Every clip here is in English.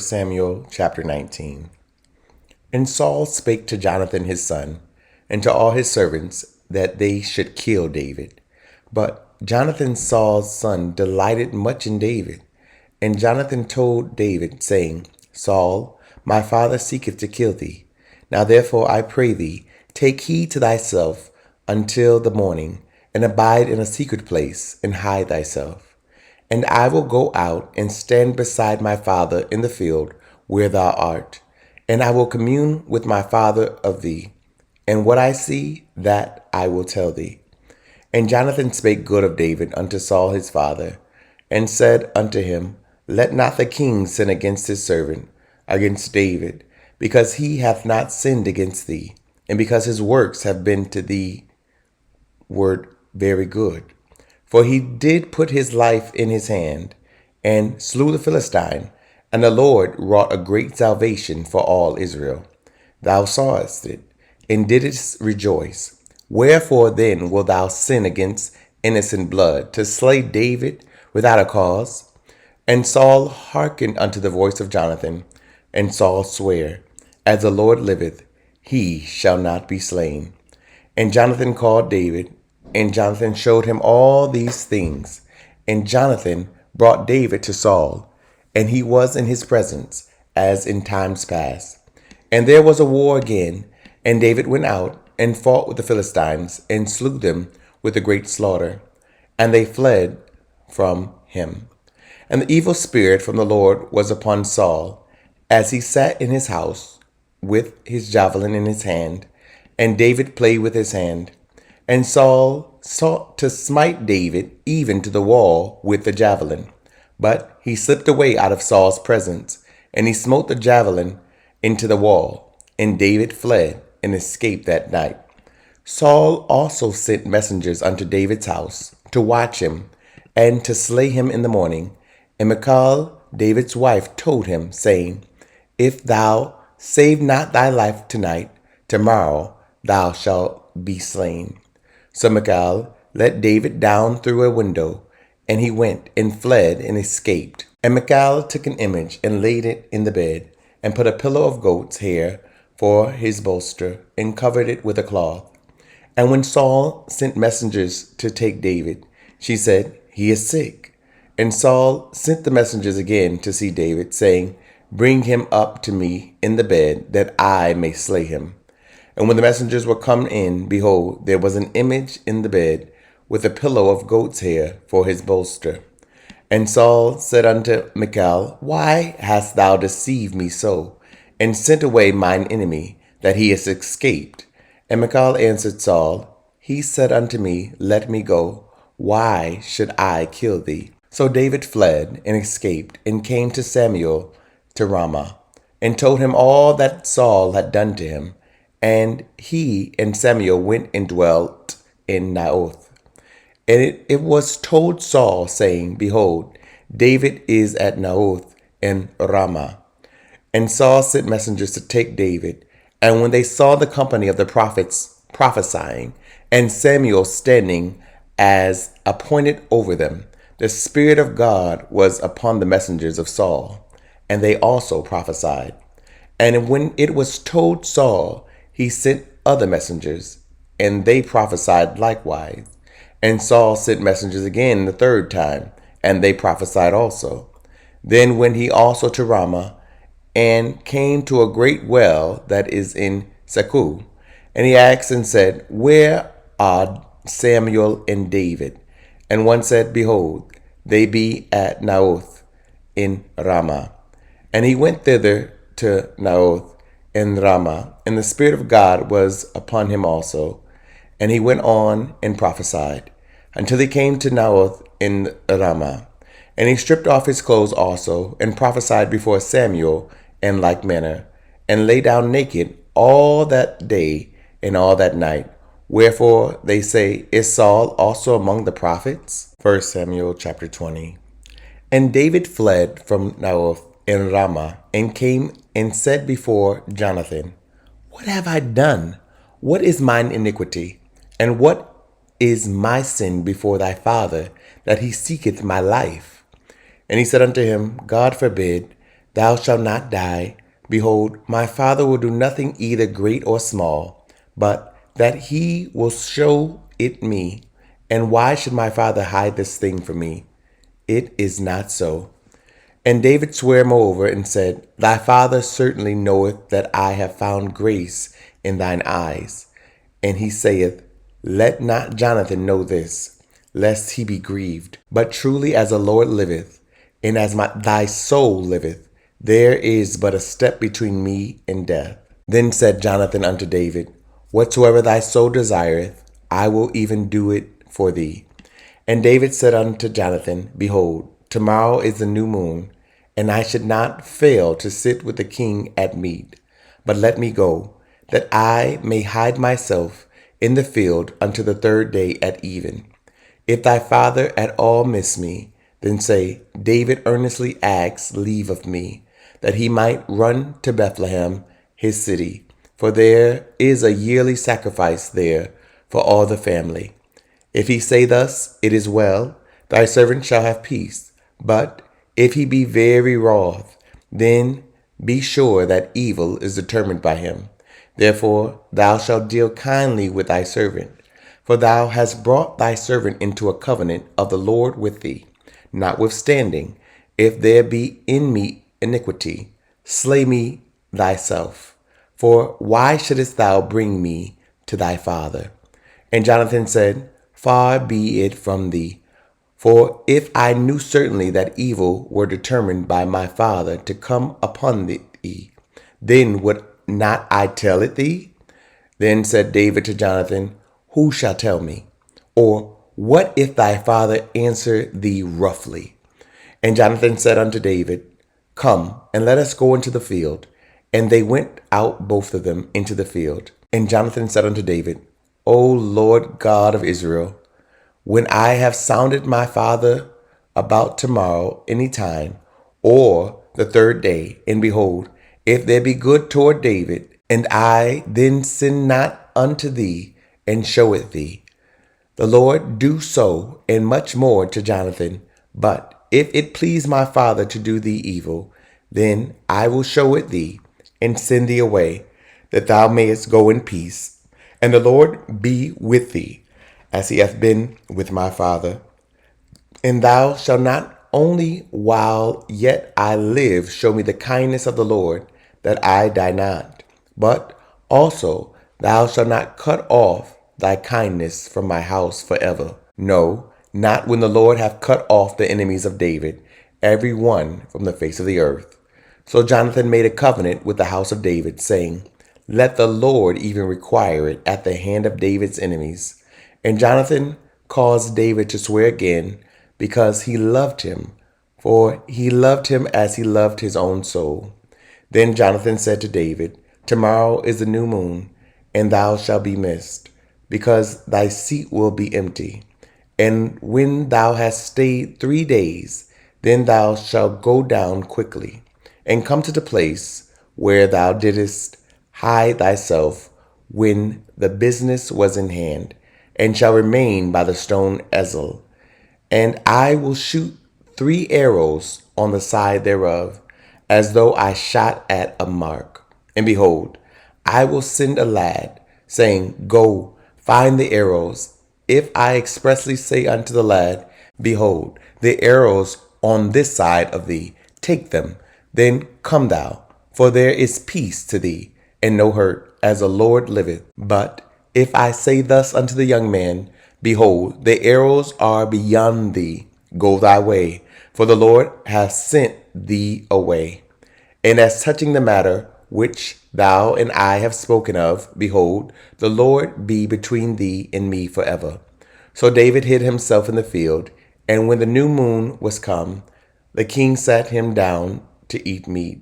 Samuel chapter 19. And Saul spake to Jonathan his son, and to all his servants, that they should kill David. But Jonathan Saul's son delighted much in David. And Jonathan told David, saying, Saul, my father seeketh to kill thee. Now therefore I pray thee, take heed to thyself until the morning, and abide in a secret place, and hide thyself. And I will go out and stand beside my father in the field where thou art, and I will commune with my father of thee. And what I see, that I will tell thee. And Jonathan spake good of David unto Saul his father, and said unto him, Let not the king sin against his servant, against David, because he hath not sinned against thee, and because his works have been to thee word very good. For he did put his life in his hand, and slew the Philistine, and the Lord wrought a great salvation for all Israel. Thou sawest it, and didst rejoice. Wherefore then wilt thou sin against innocent blood, to slay David without a cause? And Saul hearkened unto the voice of Jonathan, and Saul sware, As the Lord liveth, he shall not be slain. And Jonathan called David, and Jonathan showed him all these things. And Jonathan brought David to Saul, and he was in his presence, as in times past. And there was a war again, and David went out and fought with the Philistines, and slew them with a great slaughter. And they fled from him. And the evil spirit from the Lord was upon Saul, as he sat in his house with his javelin in his hand, and David played with his hand. And Saul sought to smite David even to the wall with the javelin. But he slipped away out of Saul's presence, and he smote the javelin into the wall. And David fled and escaped that night. Saul also sent messengers unto David's house to watch him and to slay him in the morning. And Michal, David's wife, told him, saying, If thou save not thy life tonight, tomorrow thou shalt be slain. So Michal let David down through a window, and he went and fled and escaped. And Michal took an image and laid it in the bed, and put a pillow of goat's hair for his bolster, and covered it with a cloth. And when Saul sent messengers to take David, she said, He is sick. And Saul sent the messengers again to see David, saying, Bring him up to me in the bed, that I may slay him. And when the messengers were come in, behold, there was an image in the bed, with a pillow of goat's hair for his bolster. And Saul said unto Michal, Why hast thou deceived me so, and sent away mine enemy, that he is escaped? And Michal answered Saul, He said unto me, Let me go. Why should I kill thee? So David fled and escaped, and came to Samuel to Ramah, and told him all that Saul had done to him. And he and Samuel went and dwelt in Naioth. And it was told Saul, saying, Behold, David is at Naioth in Ramah. And Saul sent messengers to take David. And when they saw the company of the prophets prophesying, and Samuel standing as appointed over them, the Spirit of God was upon the messengers of Saul, and they also prophesied. And when it was told Saul, he sent other messengers, and they prophesied likewise. And Saul sent messengers again the third time, and they prophesied also. Then went he also to Ramah, and came to a great well that is in Secu. And he asked and said, Where are Samuel and David? And one said, Behold, they be at Naioth in Ramah. And he went thither to Naioth in Ramah, and the Spirit of God was upon him also. And he went on and prophesied, until he came to Naioth in Ramah. And he stripped off his clothes also, and prophesied before Samuel in like manner, and lay down naked all that day and all that night. Wherefore they say, Is Saul also among the prophets? 1 Samuel chapter 20. And David fled from Naioth in Ramah, and came and said before Jonathan, What have I done? What is mine iniquity? And what is my sin before thy father, that he seeketh my life? And he said unto him, God forbid thou shalt not die. Behold, my father will do nothing either great or small, but that he will show it me. And why should my father hide this thing from me? It is not so. And David sware moreover and said, Thy father certainly knoweth that I have found grace in thine eyes. And he saith, Let not Jonathan know this, lest he be grieved. But truly as the Lord liveth, and as thy soul liveth, there is but a step between me and death. Then said Jonathan unto David, Whatsoever thy soul desireth, I will even do it for thee. And David said unto Jonathan, Behold, tomorrow is the new moon, and I should not fail to sit with the king at meat. But let me go, that I may hide myself in the field until the third day at even. If thy father at all miss me, then say, David earnestly asks leave of me, that he might run to Bethlehem, his city, for there is a yearly sacrifice there for all the family. If he say thus, It is well, thy servant shall have peace. But if he be very wroth, then be sure that evil is determined by him. Therefore thou shalt deal kindly with thy servant, for thou hast brought thy servant into a covenant of the Lord with thee. Notwithstanding, if there be in me iniquity, slay me thyself. For why shouldest thou bring me to thy father? And Jonathan said, Far be it from thee. For if I knew certainly that evil were determined by my father to come upon thee, then would not I tell it thee? Then said David to Jonathan, Who shall tell me? Or what if thy father answer thee roughly? And Jonathan said unto David, Come, and let us go into the field. And they went out both of them into the field. And Jonathan said unto David, O Lord God of Israel, when I have sounded my father about tomorrow any time, or the third day, and behold, if there be good toward David, and I then sin not unto thee, and show it thee, the Lord do so, and much more to Jonathan. But if it please my father to do thee evil, then I will show it thee, and send thee away, that thou mayest go in peace. And the Lord be with thee, as he hath been with my father. And thou shalt not only while yet I live show me the kindness of the Lord, that I die not, but also thou shalt not cut off thy kindness from my house forever. No, not when the Lord hath cut off the enemies of David, every one from the face of the earth. So Jonathan made a covenant with the house of David, saying, Let the Lord even require it at the hand of David's enemies. And Jonathan caused David to swear again, because he loved him, for he loved him as he loved his own soul. Then Jonathan said to David, Tomorrow is the new moon, and thou shalt be missed, because thy seat will be empty. And when thou hast stayed 3 days, then thou shalt go down quickly, and come to the place where thou didst hide thyself when the business was in hand, and shall remain by the stone Ezel. And I will shoot 3 arrows on the side thereof, as though I shot at a mark. And behold, I will send a lad, saying, Go, find the arrows. If I expressly say unto the lad, Behold, the arrows on this side of thee, take them, then come thou, for there is peace to thee, and no hurt, as the Lord liveth. But if I say thus unto the young man, Behold, the arrows are beyond thee, go thy way, for the Lord hath sent thee away. And as touching the matter which thou and I have spoken of, behold, the Lord be between thee and me forever. So David hid himself in the field, and when the new moon was come, the king sat him down to eat meat.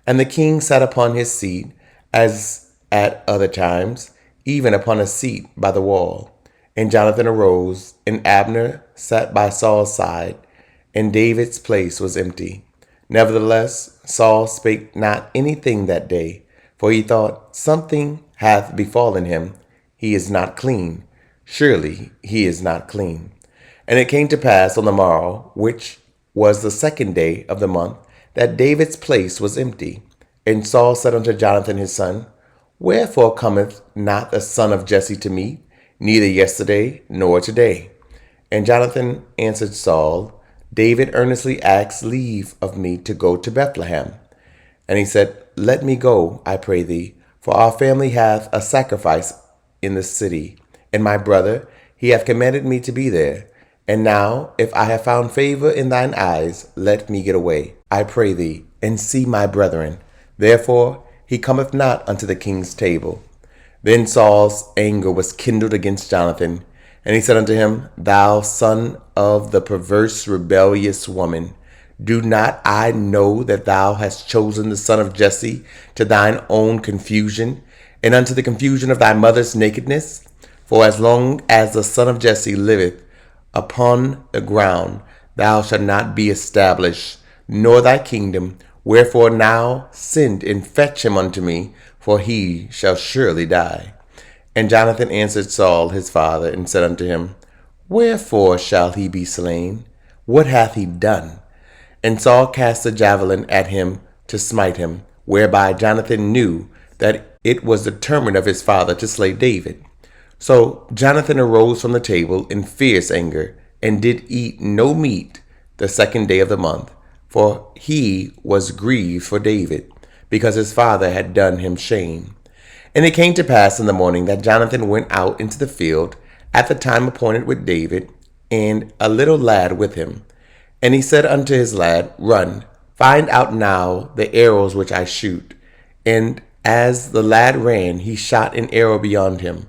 And the king sat upon his seat, as at other times, even upon a seat by the wall. And Jonathan arose, and Abner sat by Saul's side, and David's place was empty. Nevertheless, Saul spake not anything that day, for he thought, Something hath befallen him. He is not clean. Surely he is not clean. And it came to pass on the morrow, which was the 2nd day of the month, that David's place was empty. And Saul said unto Jonathan his son, Wherefore cometh not the son of Jesse to me, neither yesterday nor today? And Jonathan answered Saul, David earnestly asked leave of me to go to Bethlehem. And he said, Let me go, I pray thee, for our family hath a sacrifice in the city, and my brother, he hath commanded me to be there. And now, if I have found favor in thine eyes, let me get away, I pray thee, and see my brethren. Therefore he cometh not unto the king's table. Then Saul's anger was kindled against Jonathan, and he said unto him, Thou son of the perverse rebellious woman, do not I know that thou hast chosen the son of Jesse to thine own confusion, and unto the confusion of thy mother's nakedness? For as long as the son of Jesse liveth upon the ground, thou shalt not be established, nor thy kingdom. Wherefore now send and fetch him unto me, for he shall surely die. And Jonathan answered Saul his father, and said unto him, Wherefore shall he be slain? What hath he done? And Saul cast a javelin at him to smite him, whereby Jonathan knew that it was determined of his father to slay David. So Jonathan arose from the table in fierce anger, and did eat no meat the second day of the month, for he was grieved for David, because his father had done him shame. And it came to pass in the morning that Jonathan went out into the field at the time appointed with David, and a little lad with him. And he said unto his lad, Run, find out now the arrows which I shoot. And as the lad ran, he shot an arrow beyond him.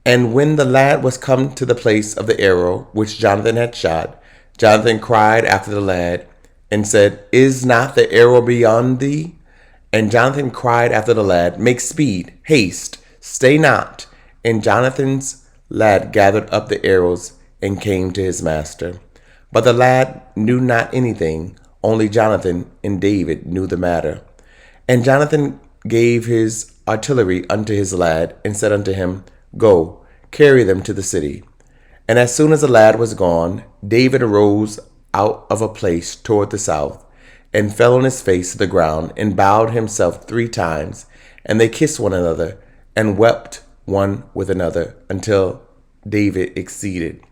And when the lad was come to the place of the arrow which Jonathan had shot, Jonathan cried after the lad, and said, Is not the arrow beyond thee? And Jonathan cried after the lad, Make speed, haste, stay not. And Jonathan's lad gathered up the arrows and came to his master. But the lad knew not anything, only Jonathan and David knew the matter. And Jonathan gave his artillery unto his lad, and said unto him, Go, carry them to the city. And as soon as the lad was gone, David arose out of a place toward the south, and fell on his face to the ground, and bowed himself 3 times. And they kissed one another, and wept one with another, until David exceeded.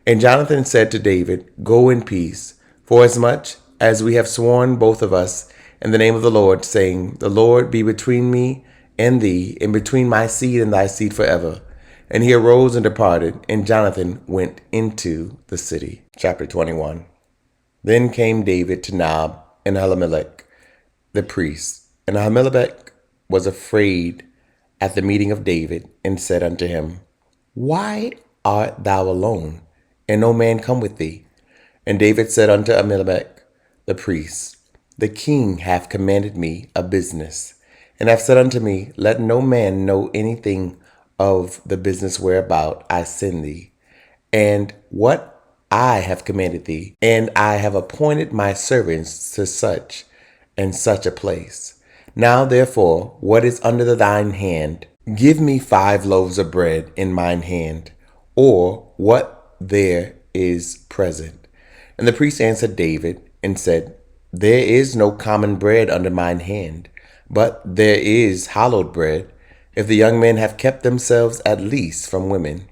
And Jonathan said to David, Go in peace, forasmuch as we have sworn both of us in the name of the Lord, saying, The Lord be between me and thee, and between my seed and thy seed forever. And he arose and departed, and Jonathan went into the city. Chapter 21. Then came David to Nob and Ahimelech the priest. And Ahimelech was afraid at the meeting of David, and said unto him, Why art thou alone, and no man come with thee? And David said unto Ahimelech the priest, The king hath commanded me a business, and hath said unto me, Let no man know anything of the business whereabout I send thee, and what I have commanded thee, and I have appointed my servants to such and such a place. Now therefore, what is under thine hand? Give me 5 loaves of bread in mine hand, or what there is present. And the priest answered David, and said, There is no common bread under mine hand, but there is hallowed bread, if the young men have kept themselves at least from women.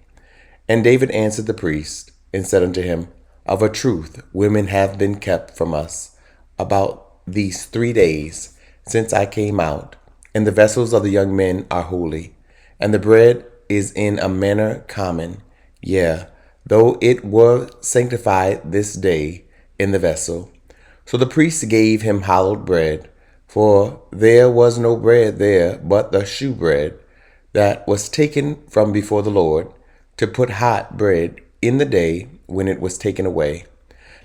And David answered the priest, and said unto him, Of a truth, women have been kept from us about these 3 days since I came out, and the vessels of the young men are holy, and the bread is in a manner common, yea, though it were sanctified this day in the vessel. So the priest gave him hallowed bread, for there was no bread there but the shewbread that was taken from before the Lord, to put hot bread in the day when it was taken away.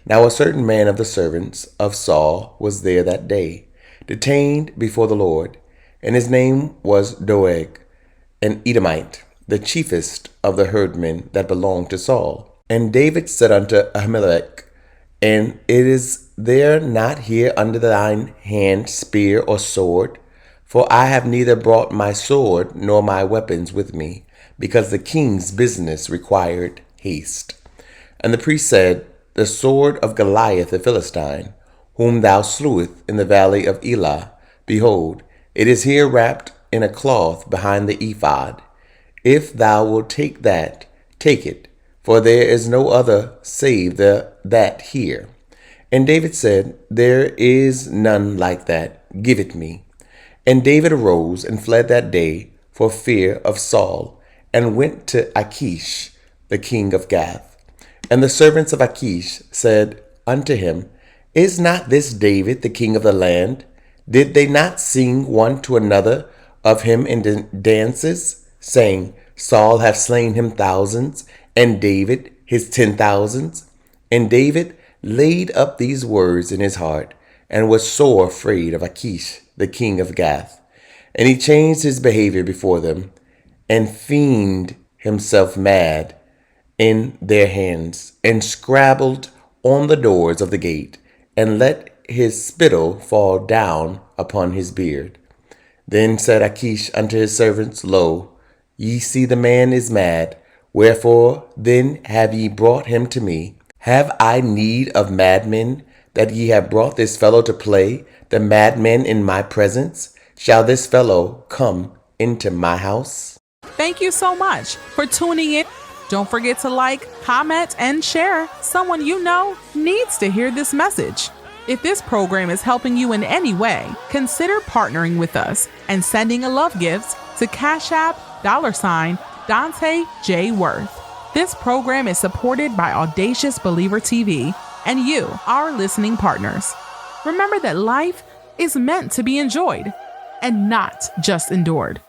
Now a certain man of the servants of Saul was there that day, detained before the Lord, and his name was Doeg, an Edomite, the chiefest of the herdmen that belonged to Saul. And David said unto Ahimelech, And is there not here under thine hand spear or sword? For I have neither brought my sword nor my weapons with me, because the king's business required haste. And the priest said, The sword of Goliath the Philistine, whom thou slewest in the valley of Elah. Behold, it is here wrapped in a cloth behind the ephod. If thou wilt take that, take it, for there is no other save that here. And David said, There is none like that. Give it me. And David arose and fled that day for fear of Saul, and went to Achish, the king of Gath. And the servants of Achish said unto him, Is not this David the king of the land? Did they not sing one to another of him in dances, saying, Saul hath slain him thousands, and David his 10,000s? And David laid up these words in his heart, and was sore afraid of Achish, the king of Gath. And he changed his behavior before them, and feigned himself mad in their hands, and scrabbled on the doors of the gate, and let his spittle fall down upon his beard. Then said Achish unto his servants, Lo, ye see the man is mad. Wherefore then have ye brought him to me? Have I need of madmen, that ye have brought this fellow to play the madman in my presence? Shall this fellow come into my house? Thank you so much for tuning in. Don't forget to like, comment, and share. Someone you know needs to hear this message. If this program is helping you in any way, consider partnering with us and sending a love gift to Cash App $Dante J. Worth. This program is supported by Audacious Believer TV and you, our listening partners. Remember that life is meant to be enjoyed and not just endured.